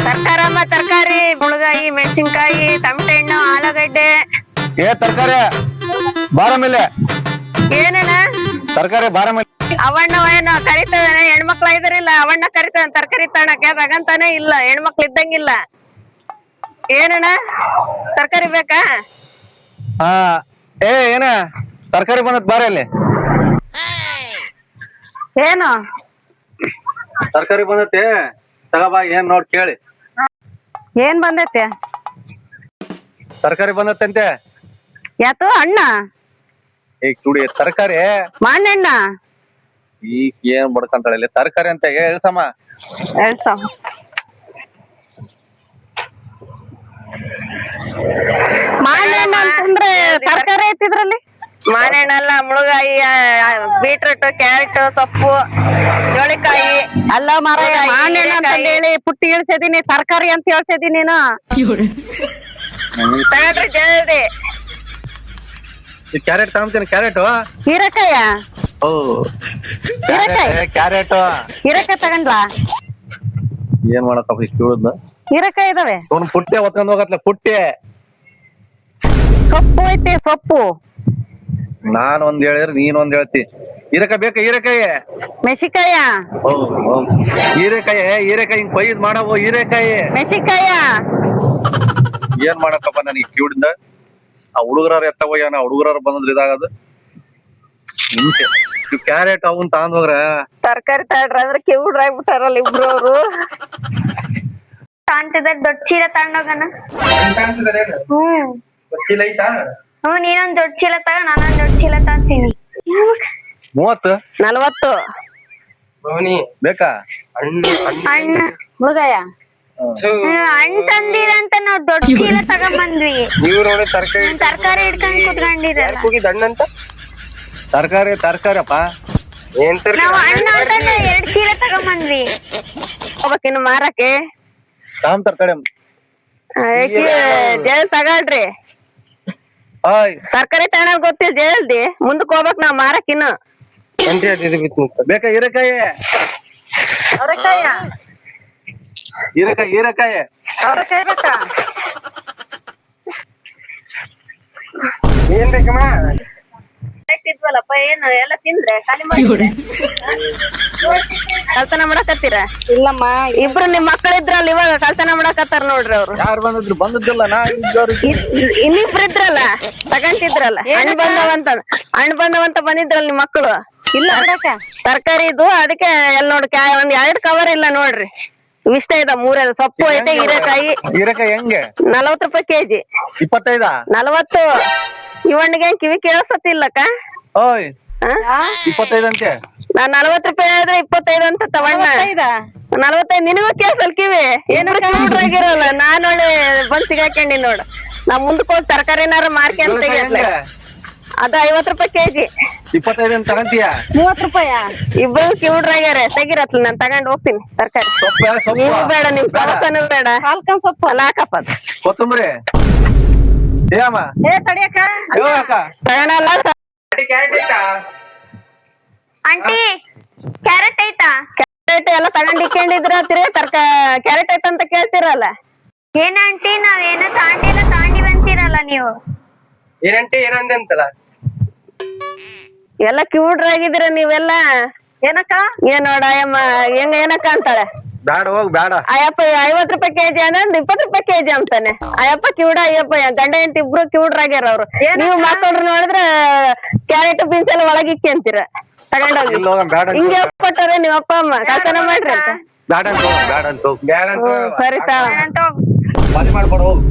ತರಕಾರಮ್ಮ ತರಕಾರಿ ಮುಳಗಾಯಿ ಮೆಣಸಿನ್ಕಾಯಿ ಟಮಟೆ ಹಣ್ಣು ಆಲೂಗಡ್ಡೆ. ತರಕಾರಿ ಬಾರ ಮೇಲೆ ಏನೇನ ತರಕಾರಿ ಬಾರ ಮೇಲೆ ಅವಣ್ಣ ಏನು ಕರಿತಾನೆ ಹೆಣ್ಮಕ್ಳ ಇದ್ರಿಲ್ಲ ಅವಣ್ಣ ಕರಿತಾನ ತರಕಾರಿ ತಣಕ್ಕೆ ತಗಂತಾನೆ ಇಲ್ಲ ಹೆಣ್ಮಕ್ಳು ಇದ್ದಂಗಿಲ್ಲ. ಏನಣ್ಣ ತರಕಾರಿ ಬೇಕಾ? ಹಾ ಏನ ತರಕಾರಿ ಬಂದತ್ ಬಾರ ಇಲ್ಲಿ. ಏನು ತರಕಾರಿ ಬಂದತ್ತೆ ತಗಬಾ. ಏನ್ ನೋಡ್ ಕೇಳಿ. ಏನ್ ಬಂದೈತೆ? ತರಕಾರಿ ಬಂದತ್ತಂತೆ. ಯಾತು ಅಣ್ಣ ಈಗ ತುಡಿ ತರಕಾರಿ ಮಾನಣ್ಣ ಈಗ ಏನ್ ಬಡ್ಕಂತಾಳೆ ತರಕಾರಿ ಅಂತ ಹೇಳ್ಸಮ್ಮ. ಮಾನಣ್ಣ ಅಂತಂದ್ರೆ ತರಕಾರಿ ಐತಿದ್ರಲ್ಲಿ. ಮಾನಣ್ಣ ಅಲ್ಲ ಮುಳಗಾಯಿ ಬೀಟ್ರೂಟ್ ಕ್ಯಾರೆಟ್ ಸೊಪ್ಪು ಜೋಳಿಕಾಯಿ ಅಲ್ಲ ಮಾರಾಯ. ಮಾನಣ್ಣ ಅಂತ ಹೇಳಿ ಪುಟ್ಟಿ ಇಳ್ಸಿದೀನಿ ತರಕಾರಿ ಅಂತ ಹೇಳ್ಸಿದೀನಿ ನೀನು. ತಗೊಳ್ರಿ ಜಲ್ದಿ. ಈ ಕ್ಯಾರೆಟ್ ತಗೊಂತೀನಿ. ಕ್ಯಾರೆಟ್ ಹೀರೆಕಾಯ ಓ ಕ್ಯಾರೆಟ್ ಹೀರೆಕಾಯಿ ತಗೊಂಡ್ಲಾ? ಏನ್ ಮಾಡತ್ತಪ್ಪ ಇಷ್ಟು ಉಳಿದ್ನ ಹೀರೆಕಾಯಿ ಇದಾವೆ. ಅವ್ನು ಪುಟ್ಟೆ ಹೊತ್ಕೊಂಡ್ ಹೋಗತ್ಲೆ ಪುಟ್ಟೆ. ಸೊಪ್ಪು ಐತಿ ಸೊಪ್ಪು. ನಾನ್ ಒಂದ್ ಹೇಳಿದ್ರೆ ನೀನ್ ಒಂದ್ ಹೇಳ್ತಿ. ಹೀರೆಕಾಯಿ ಬೇಕಾ? ಹೀರೆಕಾಯಿ ಮೆಣಸಿಕಾಯ ಹೀರೆಕಾಯಿ ಹೀರೆಕಾಯಿ ಹಿಂಗ್ ಕೊಯ್ದ್ ಮಾಡವು. ಹೀರೆಕಾಯಿ ಮೆಣಸಿಕಾಯ ಏನ್ ಮಾಡಕ್ಕಪ್ಪ ನನಗೆ ಕಿವಿಡಿಂದ. ಆ ಹುಡುಗರ ಎತ್ತ ಹೋಗ್ಯಾನ. ಹುಡುಗರ ಬಂದ್ರೆ ಇದಾಗದು ಹಿಂಸೆ. ಕ್ಯಾರೆಟ್ ಅವನ್ ತಗೊಂಡ್ ಹೋಗ್ರ ತರಕಾರಿ ತಗೊಂಡ್ರ ಅಂದ್ರೆ ಕಿವುಡ್ರಾಗ್ಬಿಟ್ಟಾರಲ್ಲ ಇಬ್ರು ಅವರು. ತಾಂತಿದ ದೊಡ್ಡ ಚೀಲ ತಗೊಂಡೋಗಣ. ನೀನೊಂದ್ ದೊಡ್ಡ ಚೀಲ ತಗ, ನಾನೊಂದ್ ದೊಡ್ಡ ಚೀಲ ತಗೊಂತೀನಿ. 30 40 ಬೇಕಾ? ಅಣ್ಣ ಮುಳುಗಾಯ ಹಣ್ಣ್ ತಂದಿರಂತ ನಾವ್ ದೊಡ್ಡ ಚೀಲ ತಗೊಂಬಂದ್ವಿ. ನೀವು ನೋಡಿ ತರಕಾರಿ ತರಕಾರಿ ಹಿಡ್ಕೊಂಡ್ ಕುತ್ಕೊಂಡಿರಲ್ಲ. ತರಕಾರಿ ತರಕಾರಪ್ಪ. ನಾವ್ ಹಣ್ಣು ಅಂತಂದ್ರೆ 2 ಚೀಲ ತಗೊಂಬಂದ್ವಿ. ಹೋಗ್ಬೇಕಿನ್ನು ಮಾರಕ್ಕೆ. ತರಕಾರಿ ಜಲ್ ತಗೊಳ್ರಿ. ತರಕಾರಿ ತಗೊಳಕ್ ಗೊತ್ತಿಲ್ಲ ಜಲ್ದಿ. ಮುಂದಕ್ ಹೋಗ್ಬೇಕ್ ನಾವ್ ಮಾರಕ್ಕಿನ್ನು. ಬೇಕಾ? ಹೀರೆಕಾಯಿ ಅವ್ರೆಕಾಯ ಹೀರೆಕಾಯಿ ಹೀರೆಕಾಯಿ ಅವ್ರೆಕಾಯಿ ಬೇಕಾ? ಏನ್ ಬೇಕಮ್ಮ? ಇದ್ವಲ್ಲಪ್ಪ ಏನು ಎಲ್ಲ ತಿಂದ್ರೆ ಖಾಲಿ ಮಾಡಿ ಕಲ್ತನ ಮಾಡಕತ್ತೀರ? ಇಲ್ಲಮ್ಮ ಇಬ್ರು ನಿಮ್ ಮಕ್ಕಳಿದ್ರಲ್ಲ ಇವಾಗ ಕಲ್ತನ ಮಾಡಕತ್ತಾರ ನೋಡ್ರಿ ಅವ್ರು. ಯಾರು ಬಂದಿದ್ರು? ಬಂದದ್ದಿಲ್ಲ ನಾ. ಇನ್ನಿಬ್ರು ಇದ್ರಲ್ಲ ತಗಂತಿದ್ರಲ್ಲ ಹಣ್ಣು ಬಂದವಂತ ಬಂದಿದ್ರಲ್ಲ ನಿಮ್ ಮಕ್ಕಳು. ಇಲ್ಲ ತರಕಾರಿ ಇದು ಅದಕ್ಕೆ ಎಲ್ಲ ನೋಡ್ ಒಂದ್ 2 ಕವರ್ ಇಲ್ಲ ನೋಡ್ರಿ. ಇಷ್ಟ ಇದೆ 3 ಸೊಪ್ಪು ಐತೆ. ಹೀರೆಕಾಯಿ ಹೀರೆಕಾಯಿ ಹೆಂಗೆ? 40 ರೂಪಾಯಿ ಕೆಜಿ. 25 40. ಇವಣ್ಣಿಗೆ ಕಿವಿ ಕೇಳಿಸತ್ತಿಲ್ಲಕ್ಕ. ಓಯ್ 25 ಅಂತೆ. ನಾನ್ 40 ರೂಪಾಯಿ ಆದ್ರೆ 25 ಅಂತ ತಗೊಂಡ. 45 ನಿನಗೂ ಕೇಳ್ಸಲ್ ಕಿವಿ. ಏನಾಗಿರಲ್ಲ. ನಾನ್ ಒಳ್ಳೆ ಬಂದ್ ಸಿಗಾಕೊಂಡಿ ನೋಡು. ನಾ ಮುಂದಕ್ಕೆ ಹೋಗಿ ತರಕಾರಿನಾರ ಮಾರ್ಕೆಂತ ಅದು 50 ರೂಪಾಯಿ ಕೆಜಿ. 25 ಅಂತ ತಗಂತೀಯ? 30 ರೂಪಾಯ. ಇಬ್ರು ಕಿವುಡ್ರಾಗ್ಯಾರ. ತೆಗಿರತ್ಲ ನಾನ್ ತಗೊಂಡ್ ಹೋಗ್ತೀನಿ ತರಕಾರಿ. ನೀವು ಬೇಡ, ನಿಮ್ ಸವಕನು ಬೇಡ. ಹಾಲ್ಕನ್ ಸೊಪ್ಪು ಅಲ್ಲ ಹಾಕಪ್ಪ. ಕೊತ್ತಂಬರಿ ಏಮ್ಮ ತಡಿಯಕ್ಕ ತಗೊಳಲ್ಲ. ಆಂಟಿ ಕ್ಯಾರೆಟ್ ಐತಾ? ಕ್ಯಾರೆಟ್ ಎಲ್ಲ ತಗೊಂಡಿಕೊಂಡಿದ್ರ ಕ್ಯಾರೆಟ್ ಐತಂತ ಕೇಳ್ತಿರಲ್ಲ. ಏನ ಆಂಟಿ ನಾವೇನೋ ತಾಂಡಿ ಬಂತೀರಲ್ಲ ನೀವು. ಏನಂತೆ ಏನಂದೆ ಅಂತಲ್ಲ. ಎಲ್ಲ ಕಿವುಡ್ರಾಗಿದ್ದೀರ ನೀವೆಲ್ಲ. ಏನಕ್ಕ? ಏನ್ ನೋಡ ಅಯ್ಯಮ್ಮ ಹೆಂಗ ಏನಕ್ಕ ಅಂತಾಳೆ. ಬ್ಯಾಡ ಹೋಗ್ ಬ್ಯಾಡ. ಅಯ್ಯಪ್ಪ 50 ರೂಪಾಯಿ ಕೆಜಿ ಅಂದ್ರೆ 20 ರೂಪಾಯಿ ಕೆಜಿ ಅಂತಾನೆ. ಅಯ್ಯಪ್ಪ ಕಿವುಡ. ಅಯ್ಯಪ್ಪ ಗಂಡ ಹೆಂಡತಿ ಇಬ್ರು ಕಿವುಡ್ರಾಗ್ಯಾರ ಅವ್ರು. ನೀವು ಮಕ್ಕಳ್ರು ನೋಡಿದ್ರೆ ಕ್ಯಾರೆಟ್ ಬೀನ್ಸ್ ಎಲ್ಲ ಒಳಗಿಕ್ಕಿ ಅಂತೀರ. ತಗೊಂಡೋಗಿ ಹಿಂಗೆ ಕೊಟ್ಟಾರೆ ನೀವ್ ಅಪ್ಪ ಅಮ್ಮ ಕಲ್ತನ ಮಾಡ್ರಿ ಅಂತ. ಬ್ಯಾಡ ಅಂತ. ಸರಿ ಅಂತ ಮಾಡ್ಕೊಡು ಹೋಗು.